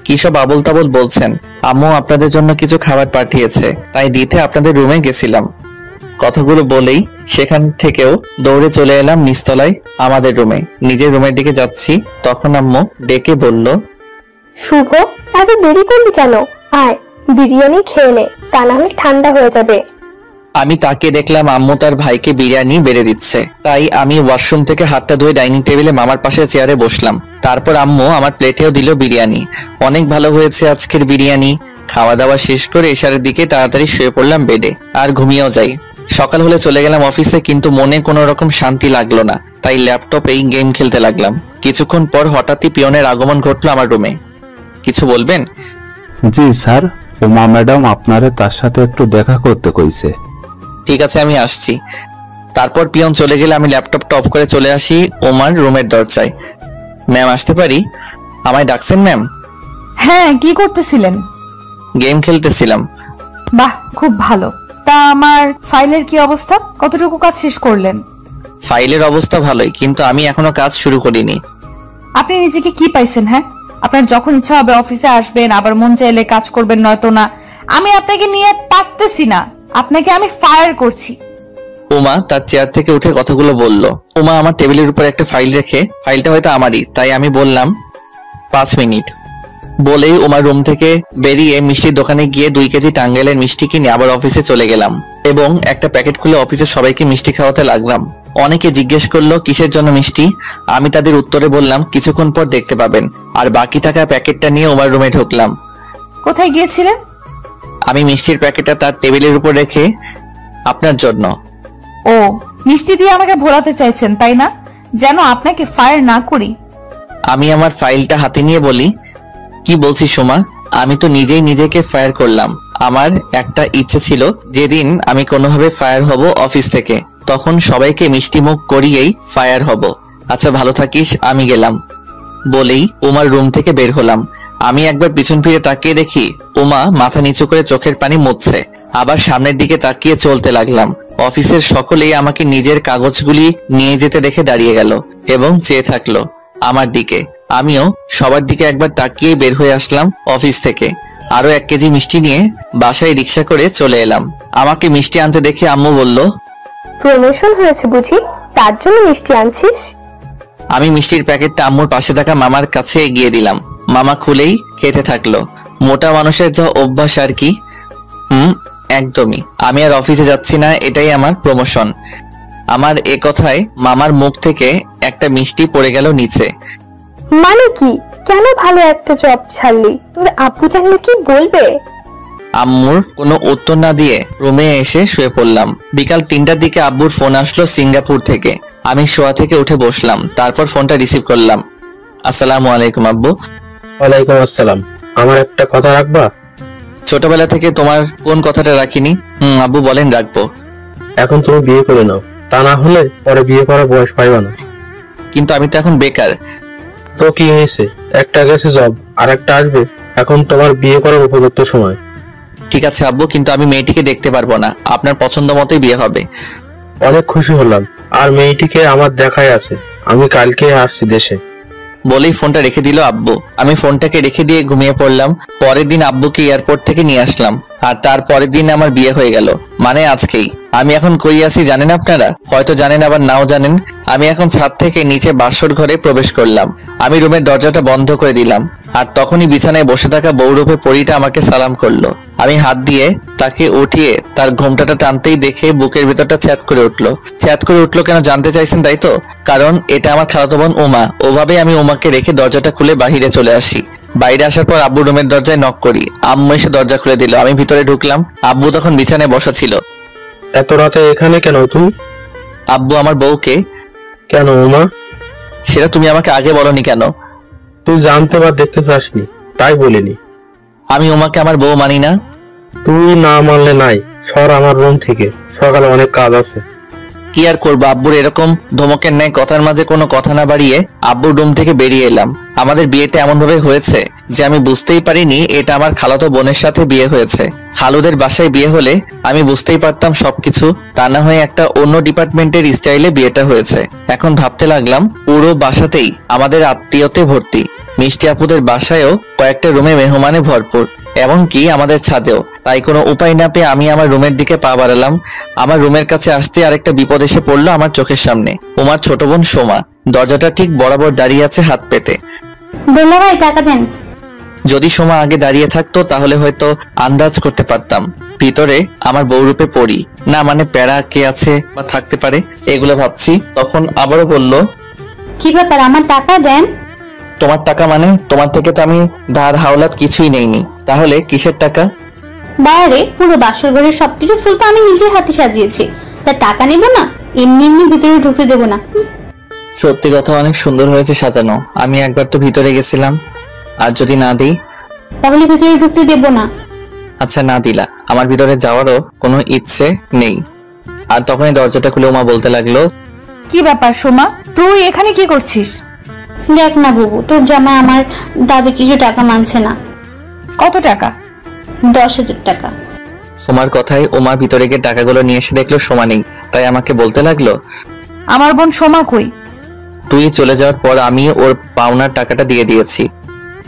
কি সব আবল তাবল বলছেন? আম্মু আপনাদের জন্য কিছু খাবার পাঠিয়েছে, তাই দিতে আপনাদের রুমে গেছিলাম। কথাগুলো বলেই সেখান থেকেও দৌড়ে চলে এলাম নিচতলায় আমাদের রুমে। নিজের রুমের দিকে যাচ্ছি, তখন আম্মু ডেকে বলল, শুভ এত দেরি করলি কেন? আয় বিরিয়ানি খেয়ে নে, তা না হলে ঠান্ডা হয়ে যাবে। আমি তাকে দেখলাম আম্মু তার ভাইকে বিরিয়ানি বেড়ে দিচ্ছে, তাই আমি ওয়াশরুম থেকে হাতটা ধুয়ে ডাইনিং টেবিলে মামার পাশে চেয়ারে বসলাম। তারপর আম্মু আমার প্লেটেও দিল বিরিয়ানি। অনেক ভালো হয়েছে আজকের বিরিয়ানি। খাওয়া দাওয়া শেষ করে এশারের দিকে তাড়াতাড়ি শুয়ে পড়লাম বেডে, আর ঘুমিয়েও যাই। সকাল হলে চলে গেলাম অফিসে, কিন্তু মনে কোনো রকম শান্তি লাগলো না, তাই ল্যাপটপেই গেম খেলতে লাগলাম। কিছুক্ষণ পর হঠাৎই পিয়নের আগমন ঘটলো আমার রুমে। কিছু বলবেন? জি স্যার, উমা ম্যাডাম আপনারে তার সাথে একটু দেখা করতে কইছে। ঠিক আছে, আমি আসছি। তারপর পিয়ন চলে গেলে আমি ল্যাপটপটা অফ করে চলে আসি ওমার রুমের দরজায়। ম্যাম আসতে পারি? আমায় ডাকছেন ম্যাম? হ্যাঁ, কি করতেছিলেন? গেম খেলতেছিলাম। বাহ, খুব ভালো। তা আমার ফাইলের কি অবস্থা? কতটুকু কাজ শেষ করলেন? ফাইলের অবস্থা ভালোই, কিন্তু আমি এখনো কাজ শুরু করিনি। আপনি নিজেকে কি পাইছেন? হ্যাঁ, আপনার যখন ইচ্ছা হবে অফিসে আসবেন, আবার মন চাইলে কাজ করবেন, নয়তো না। আমি আপনাকে নিয়ে পারতেছি না, আপনাকে আমি ফায়ার করছি। উমা তার চেয়ার থেকে উঠে কথাগুলো বলল। উমা আমার টেবিলের উপর একটা ফাইল রেখে, ফাইলটা হয়তো আমারই, তাই আমি বললাম 5 মিনিট। বলেই উমার রুম থেকে বেরিয়ে মিষ্টির দোকানে গিয়ে 2 কেজি টাঙ্গাইলের মিষ্টি কিনে আবার অফিসে চলে গেলাম এবং একটা প্যাকেট খুলে অফিসের সবাইকে মিষ্টি খাওয়াতে লাগলাম। অনেকে জিজ্ঞেস করলো কিসের জন্য মিষ্টি। আমি তাদের উত্তরে বললাম কিছুক্ষণ পর দেখতে পাবেন। আর বাকি থাকা প্যাকেটটা নিয়ে উমার রুমে ঢুকলাম। কোথায় গিয়েছিলেন? আমি মিষ্টির প্যাকেটটা তার টেবিলের উপর রেখে, আপনার জন্য। ও, মিষ্টি দিয়ে আমাকে ভোলাতে চাইছেন তাই না, যেন আপনাকে ফায়ার না করি। আমি আমার ফাইলটা হাতে নিয়ে বলি, কি বলছিস সোমা? আমি তো নিজেই নিজেকে ফায়ার করলাম। আমার একটা ইচ্ছে ছিল যেদিন আমি কোনোভাবে ফায়ার হব অফিস থেকে, তখন সবাইকে মিষ্টি মুখ করিয়েই ফায়ার হব। আচ্ছা ভালো থাকিস, আমি গেলাম। বলেই উমার রুম থেকে বের হলাম। আমি একবার পিছন ফিরে তাকিয়ে দেখি উমা মাথা নিচু করে চোখের পানি মুছছে। আবার সামনের দিকে তাকিয়ে চলতে লাগলাম। অফিসের সকলেই আমাকে নিজের কাগজগুলি নিয়ে যেতে দেখে দাঁড়িয়ে গেল এবং চেয়ে থাকলো আমার দিকে। আমিও সবার দিকে একবার তাকিয়ে বের হয়ে আসলাম অফিস থেকে। আরো 1 কেজি মিষ্টি নিয়ে বাসায় রিক্সা করে চলে এলাম। আমাকে মিষ্টি আনতে দেখে আম্মু বলল, প্রমোশন হয়েছে বুঝি, তার জন্য মিষ্টি আনছিস? আমি মিষ্টির প্যাকেটটা আম্মুর পাশে থাকা মামার কাছে এগিয়ে দিলাম। মামা খুলেই খেতে থাকলো। মোটা মানুষের যা অভ্যাস আর কি। একদমই। আমি আর অফিসে যাচ্ছি না, এটাই আমার প্রমোশন। আমার এ কথায় মামার মুখ থেকে একটা মিষ্টি পড়ে গেল নিচে। মানে কি? কেন ভালো একটা জব ছাড়লি? তোর আপু জানলে কি বলবে? আম্মুর কোনো উত্তর না দিয়ে রুমে এসে শুয়ে পড়লাম। বিকাল 3টার দিকে আব্বুর ফোন আসলো সিঙ্গাপুর থেকে। আমি শোয়া থেকে উঠে বসলাম, তারপর ফোনটা রিসিভ করলাম। আসসালামু আলাইকুম আব্বু। ওয়ালাইকুম আসসালাম। আমার একটা কথা রাখবা? ছোটবেলা থেকে তোমার কোন কথাটা রাখিনি? আব্বু বলেন, রাখবো। এখন তুমি বিয়ে করে নাও, তা না হলে পরে বিয়ে করার বয়স পাইবা না। কিন্তু আমি তো এখন বেকার। তো কি হয়েছে? একটা গেছে জব, আর একটা আসবে। এখন তোমার বিয়ে করার উপযুক্ত সময়। ঠিক আছে আব্বু, কিন্তু আমি মেয়েটিকে দেখতে পারবো না। আপনার পছন্দ মতোই বিয়ে হবে। অনেক খুশি হলাম। আর মেয়েটিকে আমার দেখাই আছে, আমি কালকে আসছি দেশে। বলেই ফোনটা রেখে দিল আব্বু। আমি ফোনটাকে রেখে দিয়ে ঘুমিয়ে পড়লাম। পরের দিন আব্বুকে এয়ারপোর্ট থেকে নিয়ে আসলাম, আর তার পরের দিন আমার বিয়ে হয়ে গেল, মানে আজকেই। আমি এখন কই আছি জানেন আপনারা? হয়তো জানেন আবার নাও জানেন। আমি এখন ছাদ থেকে নিচে বাসর ঘরে প্রবেশ করলাম। আমি রুমের দরজাটা বন্ধ করে দিলাম, আর তখনই বিছানায় বসে থাকা বউরূপে পরীটা আমাকে সালাম করলো। আমি হাত দিয়ে তাকে উঠিয়ে তার ঘোমটাটা টানতেই দেখে বুকের ভেতরটা ছ্যাদ করে উঠলো। ছ্যাদ করে উঠলো কেন জানতে চাইছেন তাই তো? কারণ এটা আমার খালাতো বোন উমা। ওভাবে আমি উমাকে রেখে দরজাটা খুলে বাহিরে চলে আসি। বাইরে আসার পর আব্বু রুমের দরজায় নক করি। আম্মু এসে দরজা খুলে দিল। আমি ভিতরে ঢুকলাম। আব্বু তখন বিছানায় বসা ছিল। এত রাতে এখানে কেন তুমি? আব্বু আমার বউকে। কেন উমা? সেটা তুমি আমাকে আগে বলনি কেন? তুই জানতে বা দেখতে চাসনি, তাই বলিনি। আমি উমাকে আমার বউ মানি না। তুই না মানলে নাই, সর আমার রুম থেকে, সকালে অনেক কাজ আছে। কি আর করবো, আব্বুর এরকম ধমকের ন্যায় কথার মাঝে কোনো কথা না বাড়িয়ে আব্বুর রুম থেকে বেরিয়ে এলাম। আমাদের বিয়েটা এমন ভাবে হয়েছে যে আমি বুঝতেই পারিনি এটা আমার খালাতো বোনের সাথে বিয়ে হয়েছে। খালুদের বাসায় বিয়ে হলে আমি বুঝতেই পারতাম সবকিছু, তা না হয়ে একটা অন্য ডিপার্টমেন্টের স্টাইলে বিয়েটা হয়েছে। এখন ভাবতে লাগলাম পুরো বাসাতেই আমাদের আত্মীয়তে ভর্তি। মিষ্টি আপুদের বাসায়ও কয়েকটা রুমে মেহমানে ভরপুর, এমনকি আমাদের ছাদেও। তাই কোনো উপায় না পেয়ে আমি আমার রুমের দিকে পা বাড়ালাম। আমার রুমের কাছে আসতে আরেকটা বিপদ এসে পড়লো আমার চোখের সামনে। উমার ছোট বোন সোমা দরজাটা ঠিক বরাবর দাঁড়িয়ে আছে হাত পেতে। দুলা ভাই টাকা দেন। যদি সোমা আগে দাঁড়িয়ে থাকতো তাহলে হয়তো আন্দাজ করতে পারতাম ভিতরে আমার বউরূপে পড়ি না, মানে প্যারা কে আছে বা থাকতে পারে এগুলো ভাবছি। তখন আবারও বলল, কি ব্যাপার, আমার টাকা দেন। তোমার টাকা মানে? তোমার থেকে তো আমি ধার হাওলাত কিছুই নেইনি, তাহলে কিসের টাকা? বাইরে পুরো বাসর ঘরের সবকিছু ফুল তো আমি নিজের হাতে সাজিয়েছি, তা টাকা নেব না? এমনি এমনি ভিতরে ঢুকতে দেবো না। সত্যি কথা, অনেক সুন্দর হয়েছে সাজানো। আমি একবার তো ভিতরে গেছিলাম, আর যদি না দিই? তাহলে ভিতরে ঢুকতে দেবো না। আচ্ছা না দিলা, আমার ভিতরে যাওয়ারও কোনো ইচ্ছে নেই। আর তখনই দরজাটা খুলে উমা বলতে লাগলো, কি ব্যাপার সোমা, তুই এখানে কি করছিস? দেখ না বুবু, তোর জামাই আমার দাবি কিছু টাকা মানছে না। কত টাকা? 10,000 টাকা। সোমার কথায় উমা ভিতরে গিয়ে টাকাগুলো নিয়ে এসে দেখলো সোমা নেই, তাই আমাকে বলতে লাগলো, আমার বোন সোমা কই? তুই চলে যাওয়ার পর আমি ওর পাওনার টাকাটা দিয়ে দিয়েছি,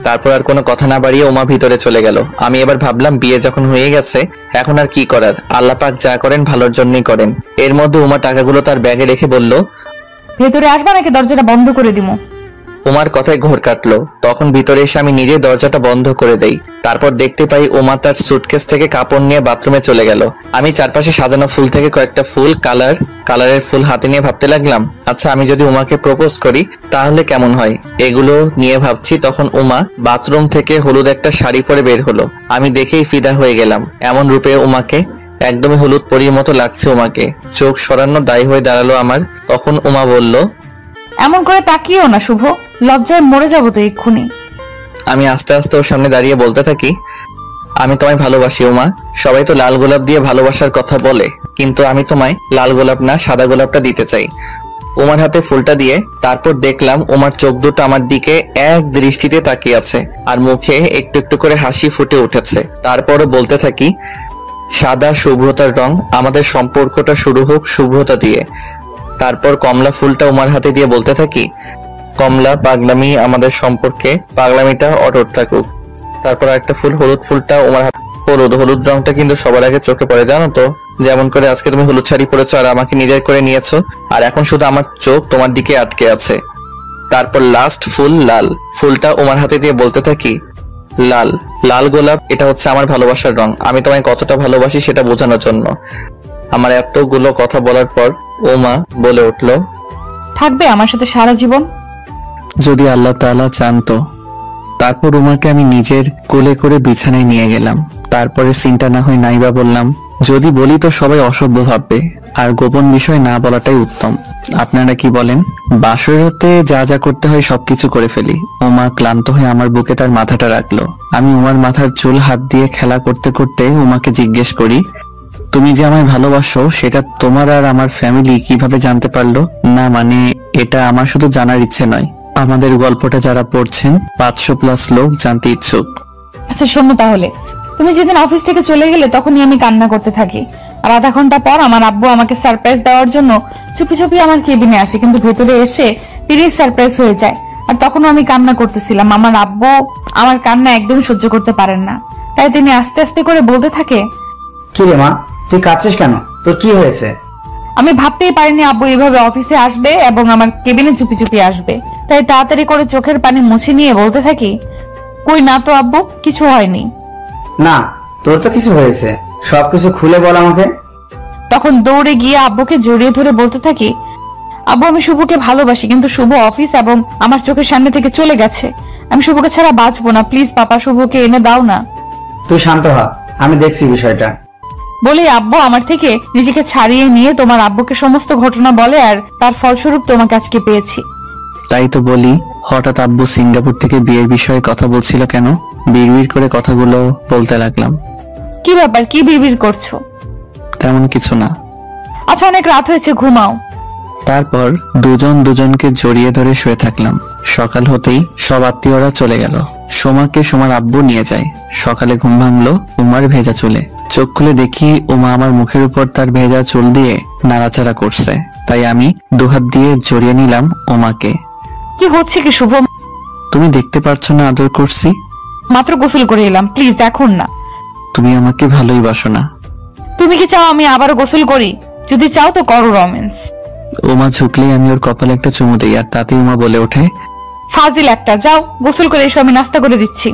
তারপর আর কোনো কথা না বাড়িয়ে উমা ভিতরে চলে গেল। আমি এবার ভাবলাম বিয়ে যখন হয়ে গেছে এখন আর কি করার, আল্লাহ পাক যা করেন ভালোর জন্যই করেন। এর মধ্যে উমা টাকাগুলো তার ব্যাগে রেখে বলল, ভেতরে আসবা নাকি দরজাটা বন্ধ করে দিমু? উমার কথায় ঘোর কাটলো। তখন ভিতরে এসে আমি নিজেই দরজাটা বন্ধ করে দেই। তারপর দেখতে পাই উমা তার সুটকেস থেকে কাপড় নিয়ে বাথরুমে চলে গেল। আমি চারপাশে সাজানো ফুল থেকে কয়েকটা ফুল কালারের ফুল হাতে নিয়ে ভাবতে লাগলাম, আচ্ছা আমি যদি উমাকে প্রপোজ করি তাহলে কেমন হয়। এগুলো নিয়ে ভাবছি, তখন উমা বাথরুম থেকে হলুদ একটা শাড়ি পরে বের হলো। আমি দেখেই ফিদা হয়ে গেলাম। এমন রূপে উমাকে, একদমই হলুদ পরীর মতো লাগছে উমাকে। চোখ সরানো দায়ী হয়ে দাঁড়ালো আমার। তখন উমা বলল, এমন করে তাকিও না শুভ, লজ্জায় মরে যাবো তো এক্ষুনি। আমি আস্তে আস্তে ওর সামনে দাঁড়িয়ে বলতে থাকি, আমি তোমায় ভালোবাসি উমা। সবাই তো লাল গোলাপ দিয়ে ভালোবাসার কথা বলে, কিন্তু আমি তোমায় লাল গোলাপ না সাদা গোলাপটা দিতে চাই। উমার হাতে ফুলটা দিয়ে তারপর দেখলাম উমার চোখ দুটো আমার দিকে এক দৃষ্টিতে তাকিয়ে আছে আর মুখে একটু একটু করে হাসি ফুটে উঠেছে। তারপরও বলতে থাকি, সাদা শুভ্রতার রং, আমাদের সম্পর্কটা শুরু হোক শুভ্রতা দিয়ে। তারপর কমলা ফুলটা উমার হাতে দিয়ে বলতে থাকি, কমলা পাগলামি আমাদের সম্পর্কে, পাগলামিটা অটুট থাকুক। তারপর একটা ফুল, হলুদ ফুলটা উমার হাতে। হলুদ রংটা কিন্তু সবার আগে চোখে পড়ে জানো তো, যেমন করে আজকে তুমি হলুদ শাড়ি পরেছো আর আমাকে নিজের করে নিয়েছো, আর এখন শুধু আমার চোখ তোমার দিকে আটকে আছে। তারপর লাস্ট ফুল লাল ফুলটা উমার হাতে দিয়ে বলতে থাকি, লাল গোলাপ, এটা হচ্ছে আমার ভালোবাসার রং। আমি তোমায় কতটা ভালোবাসি সেটা বোঝানোর জন্য। আমার এতগুলো কথা বলার পর উমা বলে উঠলো, থাকবে আমার সাথে সারা জীবন? যদি আল্লাহ তাআলা চান তো। তারপর উমাকে আমি নিজের কোলে করে বিছানায় নিয়ে গেলাম। তারপরে সিনটা না হয় নাইবা বললাম, যদি বলি তো সবাই অসভ্য ভাববে, আর গোপন বিষয় না বলাটাই উত্তম। আপনারা কি বলেন? বাসরাতে যা যা করতে হয় সবকিছু করে ফেলি। উমা ক্লান্ত হয়ে আমার বুকে তার মাথাটা রাখলো। আমি উমার মাথার চুল হাত দিয়ে খেলা করতে করতে উমাকে জিজ্ঞেস করি, তুমি যে আমায় ভালোবাসো সেটা তোমার আর আমার ফ্যামিলি কিভাবে জানতে পারলো? না মানে এটা আমার শুধু জানার ইচ্ছে নয়, আমাদের গল্পটা যারা পড়ছেন 500+ লোক জানতে ইচ্ছুক। আচ্ছা শোনো তাহলে, তুমি যেদিন অফিস থেকে চলে গেলে তখনই আমি কান্না করতে থাকি। আর আধা ঘন্টা পর আমার আব্বু আমাকে সারপ্রাইজ দেওয়ার জন্য চুপি চুপি আমার কেবিনে আসে, কিন্তু ভেতরে এসে তিনি সারপ্রাইজ হয়ে যায়। আর তখনও আমি কান্না করতেছিলাম। আমার আব্বু আমার কান্না একদম সহ্য করতে পারেন না, তাই তিনি আস্তে আস্তে করে বলতে থাকে, কি রে মা, তুই কাঁদছিস কেন? তোর কি হয়েছে? আমি ভাবতেই পারিনি আব্বু এইভাবে অফিসে আসবে এবং আমার কেবিনে চুপি চুপি আসবে, তাই তাড়াতাড়ি করে চোখের পানি মুছে নিয়ে বলতে থাকি, কই না তো আব্বু, কিছু হয়নি। না, তোর তো কিছু হয়েছে, সবকিছু খুলে বল আমাকে। তখন দৌড়ে গিয়ে আব্বুকে জড়িয়ে ধরে বলতে থাকি, আব্বু আমি শুভকে ভালোবাসি, কিন্তু শুভ অফিস এবং আমার চোখের সামনে থেকে চলে গেছে। আমি শুভকে ছাড়া বাঁচবো না, প্লিজ পাপা শুভকে এনে দাও না। তুই শান্ত হ, আমি দেখছি বিষয়টা। বলে আব্বু আমার থেকে নিজেকে ছাড়িয়ে নিয়ে তোমার আব্বুকে সমস্ত ঘটনা বলে, আর তার ফলস্বরূপ তোমাকে আজকে পেয়েছি। তাই তো বলি, হঠাৎ আব্বু সিঙ্গাপুর থেকে বিয়ের বিষয়ে কথা বলছিল কেন? বিড়বিড় করে কথাগুলো বলতে লাগলাম। কি ব্যাপার, কি বিড়বিড় করছো? তেমন কিছু না। আচ্ছা অনেক রাত হয়েছে, ঘুমাও। তারপর দুজন দুজনকে জড়িয়ে ধরে শুয়ে থাকলাম। সকাল হতেই সব আত্মীয়রা চলে গেল। সোমাকে সোমার আব্বু নিয়ে যায়। সকালে ঘুম ভাঙলো উমার ভেজা চুলে। চোখ খুলে দেখি উমা আমার মুখের উপর তার ভেজা চুল দিয়ে নাড়াচাড়া করছে। তাই আমি দুহাত দিয়ে জড়িয়ে নিলাম উমাকে। কি হচ্ছে কি শুভ? তুমি দেখতে পারছো না আদর করছি? মাত্র গোসল করে এলাম, প্লিজ এখন না। তুমি আমাকে ভালোই বাসো না? তুমি কি চাও আমি আবারও গোসল করি? যদি চাও তো করো রোম্যান্স। উমা ঝুঁকলেই আমি ওর কপালে একটা চুমু দিই, আর তাতে উমা বলে ওঠে, ফাজিল একটা, যাও গোসল করে এসো, আমি নাস্তা করে দিচ্ছি।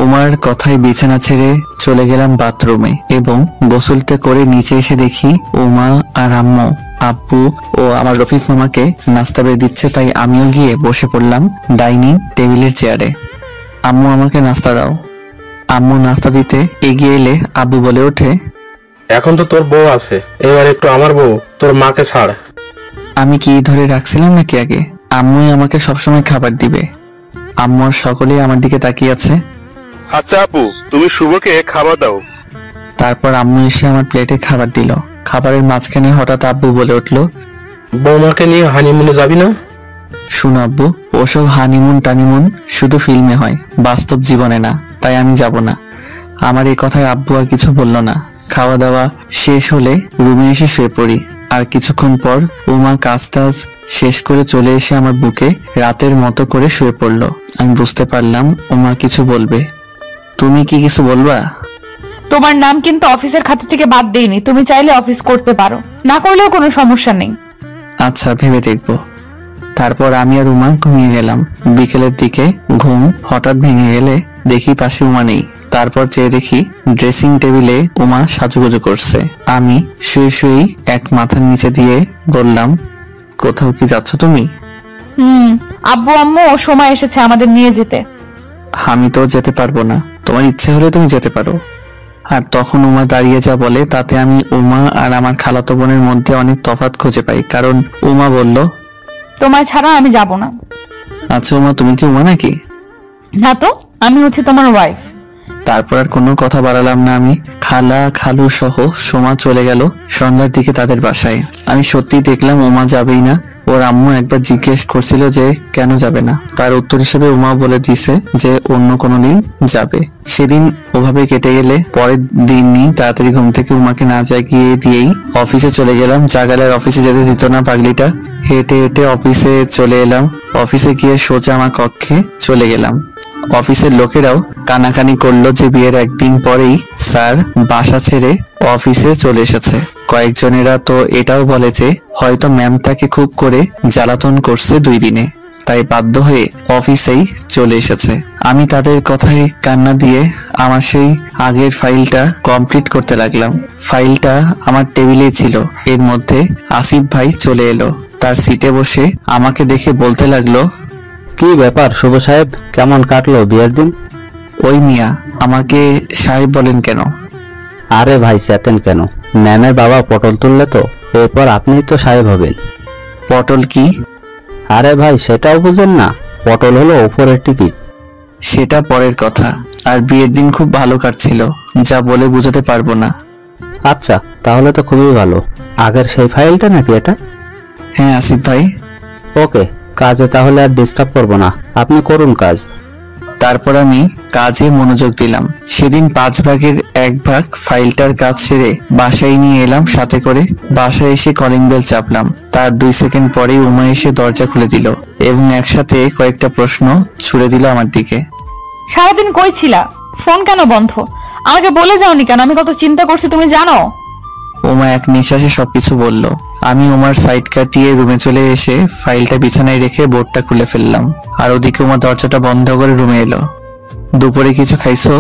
উমার কথায় বিছানা ছেড়ে চলে গেলাম বাথরুমে এবং গোসলটা করে নিচে এসে দেখি উমা আর আম্মু, আব্বু ও আমার রফিক মামাকে নাস্তা বেড়ে দিচ্ছে। তাই আমিও গিয়ে বসে পড়লাম ডাইনিং টেবিলের চেয়ারে। আম্মু আমাকে নাস্তা দাও। আম্মু নাস্তা দিতে এগিয়ে এলে আব্বু বলে ওঠে, এখন তো তোর বউ আছে, এবার একটু আমার বউ, তোর মাকে ছাড়। আমি কি ধরে রাখছিলাম নাকি আগে? আম্মুই আমাকে সবসময় খাবার দিবে। আম্মু আর সকলেই আমার দিকে তাকিয়ে আছে। আচ্ছা আপু, তুমি শুভকে খাবার দাও। তারপর আম্মু এসে আমার প্লেটে খাবার দিল। খাবারের মাঝখানে হঠাৎ আব্বু বলে উঠলো, বৌমাকে নিয়ে হানিমুনে যাবি না? শুনো আব্বু, ওসব হানিমুন টানিমুন শুধু ফিল্মে হয়, বাস্তব জীবনে না, তাই আমি যাব না। আমার এই কথায় আব্বু আর কিছু বলল না। খাওয়া দাওয়া শেষ হলে রুমে এসে শুয়ে পড়ি। আর কিছুক্ষণ পর উমা কাজ টাজ শেষ করে চলে এসে আমার বুকে রাতের মতো করে শুয়ে পড়লো। আমি বুঝতে পারলাম উমা কিছু বলবে। তুমি কি কিছু বলবা? তোমার নাম কিন্তু অফিসের খাতা থেকে বাদ দেইনি, তুমি চাইলে অফিস করতে পারো, না করলেও কোনো সমস্যা নেই। আচ্ছা, ভেবে দেখবো। তারপর আমি আর উমা ঘুমিয়ে গেলাম। বিকেলের দিকে ঘুম হঠাৎ ভেঙে গেলে দেখি পাশে উমা নেই। তারপর চেয়ে দেখি ড্রেসিং টেবিলে উমা সাজুগুজু করছে। আমি শুয়ে শুয়েই এক মাথার নিচে দিয়ে বললাম, কোথাও কি যাচ্ছ তুমি? আব্বু আম্মু ও সময় এসেছে আমাদের নিয়ে যেতে। আমি তো যেতে পারবো না, তোমার ইচ্ছে হলে তুমি যেতে পারো। আর তখন উমা দাঁড়িয়ে যা বলে তাতে আমি উমা আর আমার খালাতো বোনের মধ্যে অনেক তফাৎ খুঁজে পাই। কারণ উমা বলল, তোমায় ছাড়া আমি যাব না। আচ্ছা উমা, তুমি কি উমা নাকি? না তো, আমি হচ্ছে তোমার ওয়াইফ। তারপর আর কোনো কথা বাড়ালাম না। আমি খালা খালু সহ সোমা চলে গেল সন্ধ্যার দিকে তাদের বাসায়। আমি সত্যি দেখলাম উমা যাবেই না। ওর আম্মু একবার জিজ্ঞেস করছিল যে কেন যাবে না, তার উত্তর হিসেবে উমা বলে দিছে যে অন্য কোনো দিন যাবে। সেদিন ওভাবে কেটে গেলে পরের দিনই তাড়াতাড়ি ঘুম থেকে উমাকে না জাগিয়ে দিয়েই অফিসে চলে গেলাম। জাগালের অফিসে যেতে দিত না পাগলিটা। হেঁটে হেঁটে অফিসে চলে এলাম। অফিসে গিয়ে সোজা আমার কক্ষে চলে গেলাম। অফিসের লোকেরাও কানাকানি করলো যে বিয়ের একদিন পরেই স্যার বাসা ছেড়ে অফিসে চলে এসেছে। কয়েকজনেরা তো এটাও বলে যে হয়তো ম্যাম তাকে খুব করে জ্বালাতন করছে 2 দিনে, তাই বাধ্য হয়ে অফিসেই চলে এসেছে। আমি তাদের কথায় কান্না দিয়ে আমার সেই আগের ফাইলটা কমপ্লিট করতে লাগলাম। ফাইলটা আমার টেবিলেই ছিল। এর মধ্যে আসিফ ভাই চলে এলো। তার সিটে বসে আমাকে দেখে বলতে লাগলো, কি ব্যাপার শুভ সাহেব, কেমন কাটলো বিয়ের দিন? ওই মিয়া, আমাকে সাহেব বলেন কেন? আরে ভাই চেতেন কেন, ম্যামের বাবা পটল তুললে তো এরপর আপনিই তো সাহেব হবেন। পটল কি? আরে ভাই সেটাও বুঝেন না? পটল হলো ওপরের টিকিট। সেটা পরের কথা। আর বিয়ের দিন খুব ভালো কাটছিল, যা বলে বোঝাতে পারবো না। আচ্ছা তাহলে তো খুবই ভালো। আগের সেই ফাইলটা নাকি এটা? হ্যাঁ আসিফ ভাই। ওকে, কাজে তাহলে আর ডিস্টার্ব করবো না, আপনি করুন কাজ। তারপর আমি কাজে মনোযোগ দিলাম। সেদিন 5 ভাগের 1 ভাগ ফাইলটার কাজ সেরে বাসায় নিয়ে এলাম সাথে করে। বাসায় এসে কলিং বেল চাপলাম। তার 2 সেকেন্ড পরেই উমা এসে দরজা খুলে দিল এবং একসাথে কয়েকটা প্রশ্ন ছুড়ে দিল আমার দিকে। সারাদিন কই ছিলা? ফোন কেন বন্ধ? আমাকে বলে যাওনি কেন? আমি কত চিন্তা করছি তুমি জানো? উমা এক নিঃশ্বাসে সবকিছু বলল। আমি উমার সাইড কাটিয়ে রুমে চলে এসে ফাইলটা বিছানায় রেখে বোর্ডটা খুলে ফেললাম। আর ওদিকে উমা দরজাটা বন্ধ করে রুমে এলো। দুপুরে কিছু খাইছো?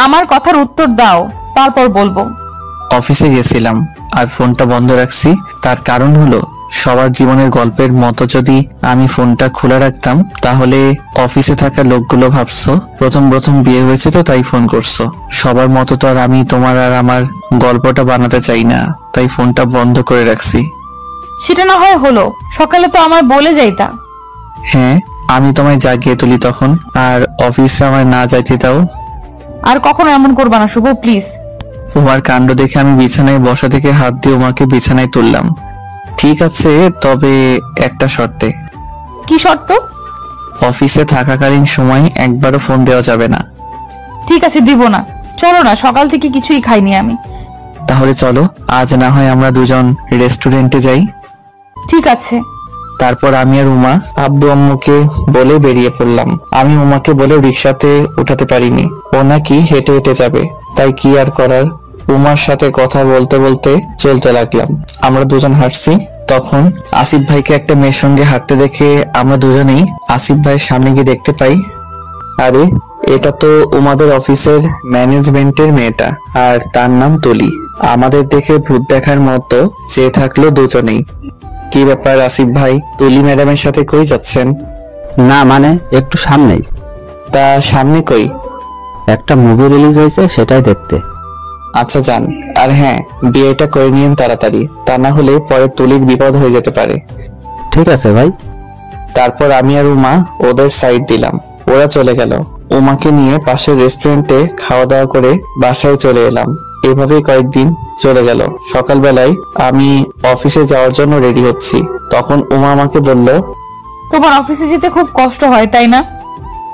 আমার কথার উত্তর দাও, তারপর বলবো। অফিসে গেছিলাম আর ফোনটা বন্ধ রাখছি। তার কারণ হলো সবার জীবনের গল্পের মতো যদি আমি ফোনটা খোলা রাখতাম তাহলে অফিসে থাকা লোকগুলো ভাবছো প্রথম প্রথম বিয়ে হয়েছে তো তাই ফোন করছো। সবার মতো তো আর আমি তোমার আর আমার গল্পটা বানাতে চাই না, তাই ফোনটা বন্ধ করে রাখছি। সেটা না হয় হলো, সকালে তো আমায় বলে যাইতা। হ্যাঁ, আমি তোমায় জাগিয়ে তুলি তখন, আর অফিসে আমায় না যাইতে দাও। আর কখনো এমন করবা না শুভ, প্লিজ। উমার কাণ্ড দেখে আমি বিছানায় বসা থেকে হাত দিয়ে উমাকে বিছানায় তুললাম। ঠিক আছে, তবে একটা শর্তে। কি শর্ত? অফিসে থাকাকালীন সময় একবারও ফোন দেওয়া যাবে না। ঠিক আছে, দিব না। চলো না, সকাল থেকে কিছুই খাইনি আমি। তাহলে চলো, আজ না হয় আমরা দুজন রেস্টুরেন্টে যাই। ঠিক আছে। তারপর আমি আর উমা আব্বু আম্মুকে বলে বেরিয়ে পড়লাম। আমি উমাকে বলে রিক্সাতে উঠাতে পারিনি, ও নাকি হেঁটে হেঁটে যাবে, তাই কি আর করার। উমার সাথে কথা বলতে বলতে চলতে লাগলাম। আমরা দুজন হাঁটছি, তখন আসিফ ভাইকে একটা মেয়ের সঙ্গে হাঁটতে দেখে আমরা দুজনেই আসিফ ভাইয়ের সামনে গিয়ে দেখতে পাই, আরে এটা তো উমাদের অফিসের ম্যানেজমেন্টের মেয়েটা, আর তার নাম তুলি। আমাদের দেখে ভূত দেখার মতো চেয়ে থাকলো দুজনেই। কি ব্যাপার আসিফ ভাই, তুলি ম্যাডামের সাথে কই যাচ্ছেন? না মানে একটু সামনেই। তা সামনে কই? একটা মুভি রিলিজ হয়েছে, সেটাই দেখতে। আচ্ছা যান, আর হ্যাঁ বিয়েটা করে নিয়েন তাড়াতাড়ি, তা না হলে পরে তুলির বিপদ হয়ে যেতে পারে। ঠিক আছে ভাই। তারপর আমি আর উমা ওদের সাইড দিলাম, ওরা চলে গেল। উমাকে নিয়ে পাশের রেস্টুরেন্টে খাওয়া দাওয়া করে বাসায় চলে এলাম। এভাবেই কয়েকদিন চলে গেল। সকালবেলায় আমি অফিসে যাওয়ার জন্য রেডি হচ্ছি, তখন উমা আমাকে বলল, তোমার অফিসে যেতে খুব কষ্ট হয় তাই না?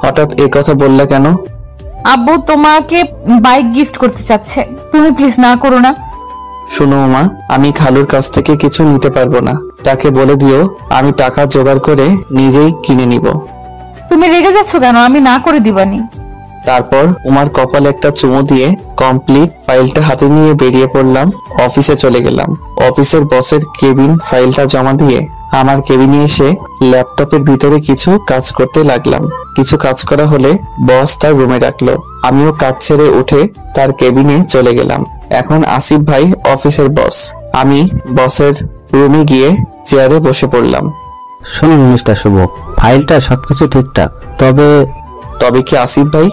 হঠাৎ এই কথা বললে কেন? আব্বু তোমাকে বাইক গিফট করতে চাচ্ছে, তুমি প্লিজ না করো না। শোনো মা, আমি খালুর কাছ থেকে কিছু নিতে পারবো না, তাকে বলে দিও আমি টাকা জোগাড় করে নিজেই কিনে নিব। তুমি রেগে যাচ্ছ কেন? আমি না করে দিবানি। তারপর উমার কপালে একটা চুমু দিয়ে কমপ্লিট ফাইলটা হাতে নিয়ে বেরিয়ে পড়লাম। অফিসে চলে গেলাম। অফিসের বসের কেবিন ফাইলটা জমা দিয়ে আমার কেবিনে এসে ল্যাপটপের ভিতরে কিছু কাজ করতে লাগলাম। কিছু কাজ করা হলে বস তার রুমে ডাকলো। আমিও কাজ ছেড়ে উঠে তার কেবিনে চলে গেলাম। এখন আসিফ ভাই অফিসের বস। আমি বসের রুমে গিয়ে চেয়ারে বসে পড়লাম। শুনুন মিস্টার শুভ, ফাইলটা সবকিছু ঠিকঠাক, তবে কি আসিফ ভাই?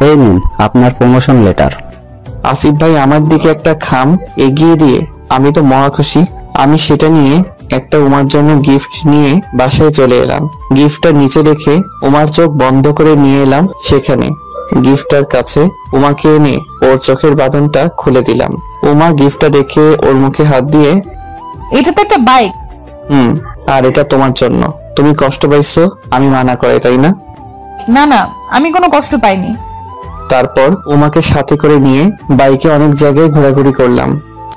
এই নিন আপনার প্রমোশন লেটার। আসিফ ভাই আমার দিকে একটা খাম এগিয়ে দিয়ে আমি তো মহা খুশি। আমি সেটা নিয়ে একটা উমার জন্য গিফট নিয়ে বাসায় চলে এলাম। গিফটটা নিচে রেখে উমার চোখ বন্ধ করে নিয়ে এলাম সেখানে। গিফটটার কাছে উমাকে এনে ওর চোখের বাঁধনটা খুলে দিলাম। উমা গিফটটা দেখে ওর মুখে হাত দিয়ে, এটা তো একটা বাইক। আর এটা তোমার জন্য। তুমি কষ্ট পাইছো আমি মানা করে, তাই না? না না, আমি কোনো কষ্ট পাইনি। তারপর উমাকে সাথে করে নিয়ে বাইকে অনেক জায়গায় ঘোরাঘুরি করলাম।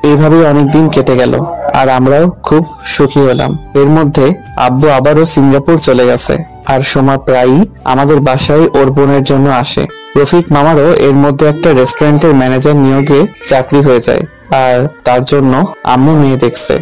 এইভাবেই অনেকদিন কেটে গেল আর আমরাও খুব সুখী হলাম। এর মধ্যে আব্বু আবারও সিঙ্গাপুর চলে গেছে আর সোমা প্রায়ই আমাদের বাসায় ওর বোনের জন্য আসে। রফিক মামারও এর মধ্যে একটা রেস্টুরেন্টের ম্যানেজার নিয়োগে চাকরি হয়ে যায় আর তার জন্য আম্মু মেয়ে দেখছে।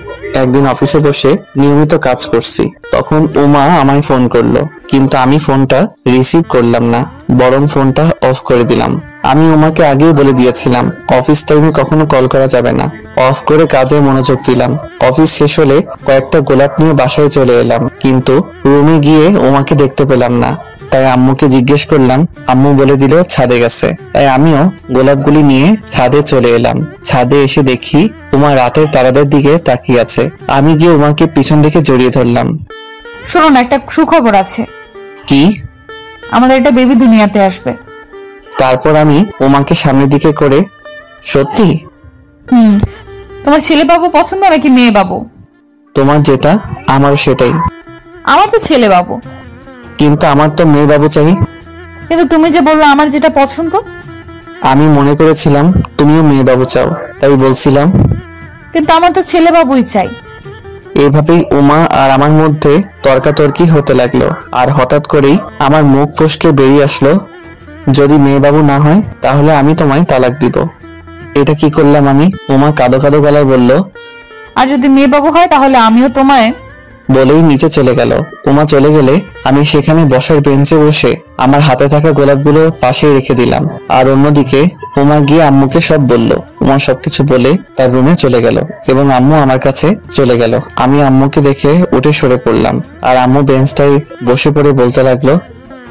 একদিন অফিসে বসে নিয়মিত কাজ করছি, তখন উমা আমায় ফোন করলো, কিন্তু আমি ফোনটা রিসিভ করলাম না, বরং ফোনটা অফ করে দিলাম। আমি উমাকে আগেই বলে দিয়েছিলাম অফিস টাইমে কখনো কল করা যাবে না। অফ করে কাজে মনোযোগ দিলাম। অফিস শেষ হলে কয়েকটা গোলাপ নিয়ে বাসায় চলে এলাম, কিন্তু রুমে গিয়ে উমাকে দেখতে পেলাম না। তাই আম্মুকে জিজ্ঞেস করলাম, আম্মু বলে দিল ছাদে গেছে। তাই আমিও গোলাপগুলি নিয়ে ছাদে চলে এলাম। ছাদে এসে দেখি উমা রাতের তারাদের দিকে তাকিয়ে আছে। আমি গিয়ে উমাকে পিছন থেকে জড়িয়ে ধরলাম। শোনো না, একটা সুখবর আছে। কি? আমাদের একটা বেবি দুনিয়াতে আসবে। তারপর আমি উমাকে সামনের দিকে করে, সত্যি? তোমার ছেলে বাবু পছন্দ নাকি মেয়ে বাবু? তোমার যেটা আমারও সেটাই। আমার তো ছেলে বাবু। কিন্তু আমার তো মেয়ে বাবু চাই। কিন্তু তুমি যে বললো আমার যেটা পছন্দ। আমি মনে করেছিলাম তুমিও মেয়ে বাবু চাও, তাই বলছিলাম। কিন্তু আমার তো ছেলে বাবুই চাই। এভাবেই উমা আর আমার মধ্যে তর্কাতর্কি হতে লাগলো। আর হঠাৎ করেই আমার মুখ ফসকে বেরিয়ে আসলো, যদি মেয়ে বাবু না হয় তাহলে আমি তোমায় তালাক দিব। এটা কি করলাম আমি? উমা কাঁদো কাঁদো গলায় বলল, আর যদি মেয়ে বাবু হয় তাহলে আমিও তোমায়। বলেই নিচে চলে গেল। উমা চলে গেলে আমি সেখানে বসার বেঞ্চে বসে আমার হাতে থাকা গোলাপগুলো পাশে রেখে দিলাম। আর অন্যদিকে উমা গিয়ে আম্মুকে সব বলল। উমা সবকিছু বলে তার রুমে চলে গেল এবং আম্মু আমার কাছে চলে গেল। আমি আম্মুকে দেখে উঠে সরে পড়লাম আর আম্মু বেঞ্চটায় বসে পড়ে বলতে লাগলো,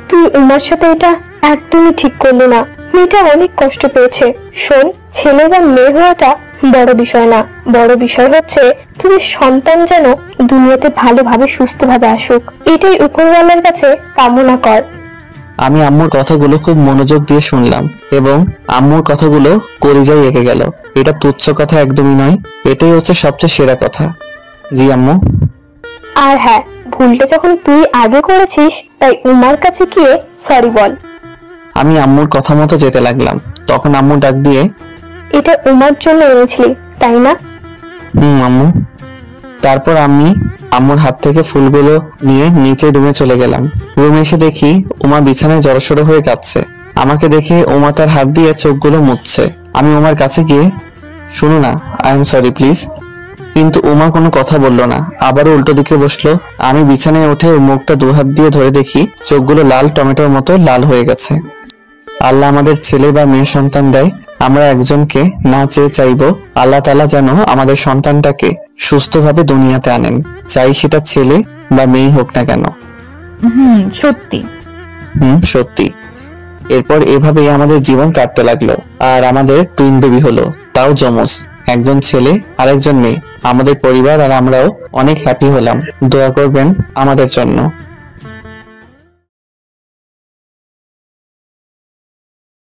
তুই উমার সাথে এটা একদমই ঠিক করলি না। মেয়েটা অনেক কষ্ট পেয়েছে। শোন, ছেলে বা মেয়ে হওয়াটা বড় বিষয় না, বড় বিষয় হচ্ছে তোদের সন্তান যেন দুনিয়াতে ভালোভাবে সুস্থভাবে আসুক, এটাই উপরওয়ালার কাছে কামনা কর। আমি আম্মুর কথাগুলো খুব মনোযোগ দিয়ে শুনলাম এবং আম্মুর কথাগুলো কলিজায় এঁকে গেল। এটা তুচ্ছ কথা একদমই নয়, এটাই হচ্ছে সবচেয়ে সেরা কথা। জি আম্মু। আর হ্যাঁ, ভুলটা যখন তুই আগে করেছিস তাই উমার কাছে গিয়ে সরি বল। আমি আম্মুর কথা মতো যেতে লাগলাম। তখন আম্মু ডাক দিয়ে, এটা উমার জন্য এনেছিলি তাই না? আম্মু। তারপর আমি আম্মুর হাত থেকে ফুলগুলো নিয়ে নিচে রুমে চলে গেলাম। রুমে এসে দেখি উমা বিছানায় জড়সড় হয়ে কাঁদছে। আমাকে দেখে উমা তার হাত দিয়ে চোখগুলো মুছছে। আমি উমার কাছে গিয়ে, শুনো না, আই এম সরি প্লিজ। কিন্তু উমা কোনো কথা বললো না, আবারও উল্টো দিকে বসলো। আমি বিছানায় উঠে মুখটা দুহাত দিয়ে ধরে দেখি চোখগুলো লাল টমেটোর মতো লাল হয়ে গেছে। আল্লাহ আমাদের ছেলে বা মেয়ে সন্তান দেয়, আমরা একজনকে না চেয়ে চাইবো আল্লাহ তাআলা যেন আমাদের সন্তানটাকে সুস্থভাবে দুনিয়াতে আনেন, চাই সেটা ছেলে বা মেয়ে হোক না কেন। সত্যি। সত্যি। এরপর এভাবেই আমাদের জীবন কাটতে লাগলো আর আমাদের টুইন বেবি হলো, তাও যমজ, একজন ছেলে আর একজন মেয়ে। আমাদের পরিবার আর আমরাও অনেক হ্যাপি হলাম। দোয়া করবেন আমাদের জন্য।